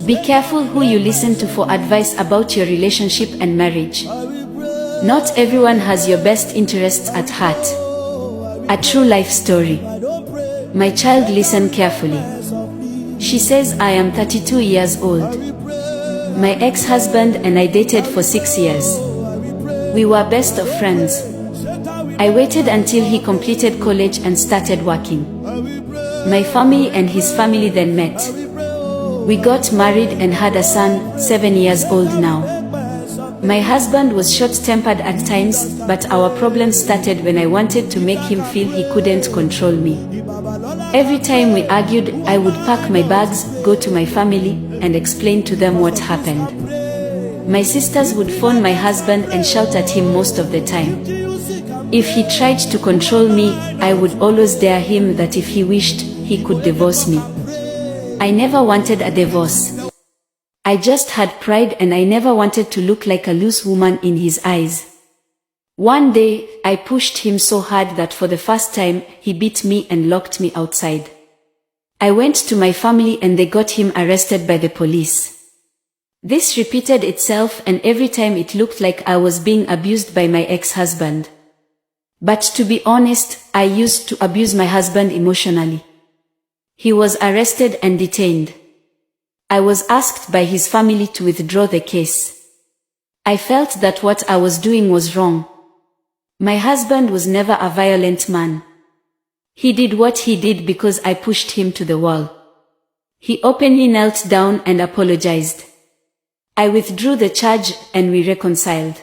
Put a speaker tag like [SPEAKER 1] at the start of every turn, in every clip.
[SPEAKER 1] Be careful who you listen to for advice about your relationship and marriage. Not everyone has your best interests at heart. A true life story. My child, listen carefully. She says, I am 32 years old. My ex-husband and I dated for 6 years. We were best of friends. I waited until he completed college and started working. My family and his family then met. We got married and had a son, 7 years old now. My husband was short-tempered at times, but our problems started when I wanted to make him feel he couldn't control me. Every time we argued, I would pack my bags, go to my family, and explain to them what happened. My sisters would phone my husband and shout at him most of the time. If he tried to control me, I would always dare him that if he wished, he could divorce me. I never wanted a divorce. I just had pride and I never wanted to look like a loose woman in his eyes. One day, I pushed him so hard that for the first time, he beat me and locked me outside. I went to my family and they got him arrested by the police. This repeated itself and every time it looked like I was being abused by my ex-husband. But to be honest, I used to abuse my husband emotionally. He was arrested and detained. I was asked by his family to withdraw the case. I felt that what I was doing was wrong. My husband was never a violent man. He did what he did because I pushed him to the wall. He openly knelt down and apologized. I withdrew the charge and we reconciled.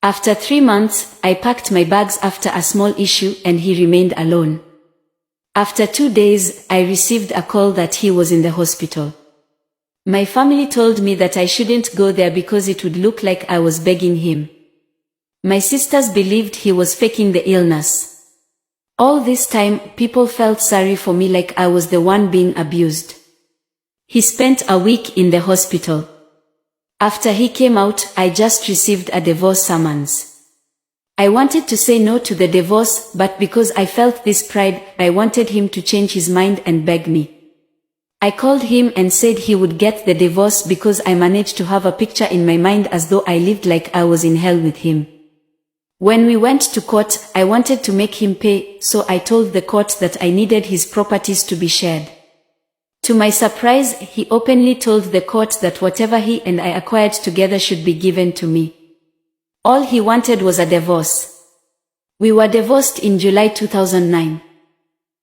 [SPEAKER 1] After 3 months, I packed my bags after a small issue and he remained alone. After 2 days, I received a call that he was in the hospital. My family told me that I shouldn't go there because it would look like I was begging him. My sisters believed he was faking the illness. All this time, people felt sorry for me like I was the one being abused. He spent a week in the hospital. After he came out, I just received a divorce summons. I wanted to say no to the divorce, but because I felt this pride, I wanted him to change his mind and beg me. I called him and said he would get the divorce because I managed to have a picture in my mind as though I lived like I was in hell with him. When we went to court, I wanted to make him pay, so I told the court that I needed his properties to be shared. To my surprise, he openly told the court that whatever he and I acquired together should be given to me. All he wanted was a divorce. We were divorced in July 2009.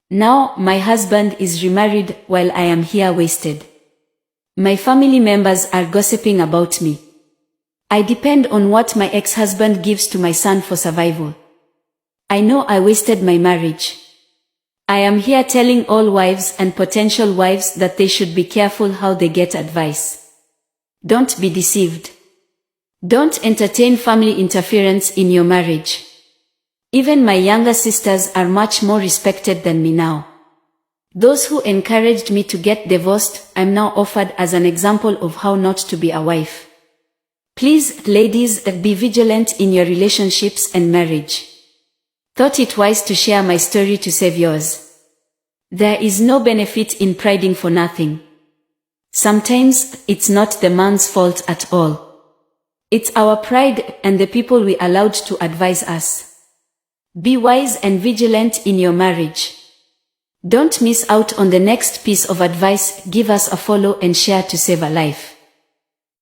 [SPEAKER 1] Now, my husband is remarried while I am here wasted. My family members are gossiping about me. I depend on what my ex-husband gives to my son for survival. I know I wasted my marriage. I am here telling all wives and potential wives that they should be careful how they get advice. Don't be deceived. Don't entertain family interference in your marriage. Even my younger sisters are much more respected than me now. Those who encouraged me to get divorced, I'm now offered as an example of how not to be a wife. Please, ladies, be vigilant in your relationships and marriage. Thought it wise to share my story to save yours. There is no benefit in priding for nothing. Sometimes, it's not the man's fault at all. It's our pride and the people we allowed to advise us. Be wise and vigilant in your marriage. Don't miss out on the next piece of advice. Give us a follow and share to save a life.